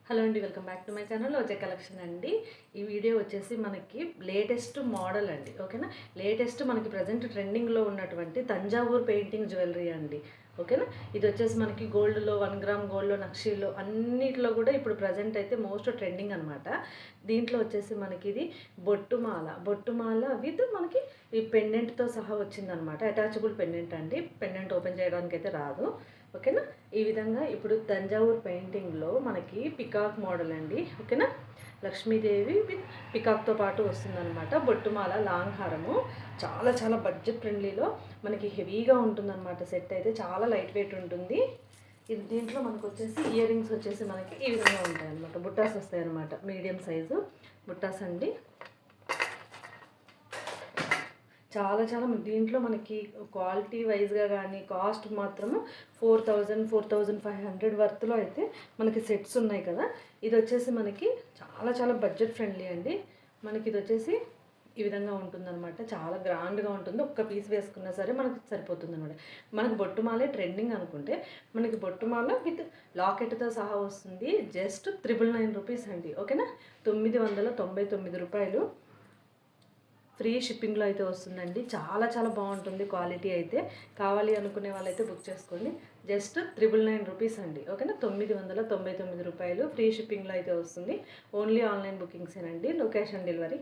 Hello అండి, welcome back to my channel OJ collection అండి. ఈ వీడియో వచ్చేసి మనకి లేటెస్ట్ మోడల్ అండి. ఓకేనా, లేటెస్ట్ మనకి ప్రజెంట్ ట్రెండింగ్లో ఉన్నటువంటి తంజావూర్ పెయింటింగ్ జ్యువెలరీ అండి. ఓకేనా, ఇది వచ్చేసి మనకి గోల్డ్లో 1 గ్రామ్ గోల్డ్లో నక్షీలో అన్నిట్లో కూడా ఇప్పుడు ప్రజెంట్ అయితే మోస్ట్ ట్రెండింగ్ అనమాట. దీంట్లో వచ్చేసి మనకి ఇది బొట్టుమాల విత్ మనకి ఈ పెండెంట్తో సహా వచ్చిందనమాట. అటాచబుల్ పెండెంట్ అండి. పెండెంట్ ఓపెన్ చేయడానికి అయితే రాదు. ఓకేనా, ఈ విధంగా ఇప్పుడు తంజావూర్ పెయింటింగ్లో మనకి పికాక్ మోడల్ అండి. ఓకేనా, లక్ష్మీదేవి విత్ పికాక్తో పాటు వస్తుందన్నమాట. బొట్టుమాల లాంగ్ హారము చాలా చాలా బడ్జెట్ ఫ్రెండ్లీలో మనకి హెవీగా ఉంటుందన్నమాట. సెట్ అయితే చాలా లైట్ వెయిట్ ఉంటుంది. ఇది దీంట్లో మనకు వచ్చేసి ఇయర్ రింగ్స్ వచ్చేసి మనకి ఈ విధంగా ఉంటాయి అన్నమాట. బుట్టాస్ వస్తాయి అన్నమాట, మీడియం సైజు బుట్టాస్ అండి. చాలా చాలా దీంట్లో మనకి క్వాలిటీ వైజ్గా కానీ కాస్ట్ మాత్రము 4,500 వర్త్లో అయితే మనకి సెట్స్ ఉన్నాయి కదా. ఇది వచ్చేసి మనకి చాలా చాలా బడ్జెట్ ఫ్రెండ్లీ అండి. మనకి ఇది వచ్చేసి ఈ విధంగా ఉంటుందన్నమాట. చాలా గ్రాండ్గా ఉంటుంది. ఒక్క పీస్ వేసుకున్నా సరే మనకి సరిపోతుంది అనమాట. మనకి బొట్టుమాలే ట్రెండింగ్ అనుకుంటే మనకి బొట్టుమాల విత్ లాకెట్తో సహా వస్తుంది. జస్ట్ 999 రూపీస్ అండి. ఓకేనా, 999 రూపాయలు. ఫ్రీ షిప్పింగ్లో అయితే వస్తుందండి. చాలా చాలా బాగుంటుంది క్వాలిటీ అయితే. కావాలి అనుకునే వాళ్ళైతే బుక్ చేసుకోండి. జస్ట్ 999 రూపీస్ అండి. ఓకేనా, 999 రూపాయలు ఫ్రీ షిప్పింగ్లో అయితే వస్తుంది. ఓన్లీ ఆన్లైన్ బుకింగ్సేనండి. Location delivery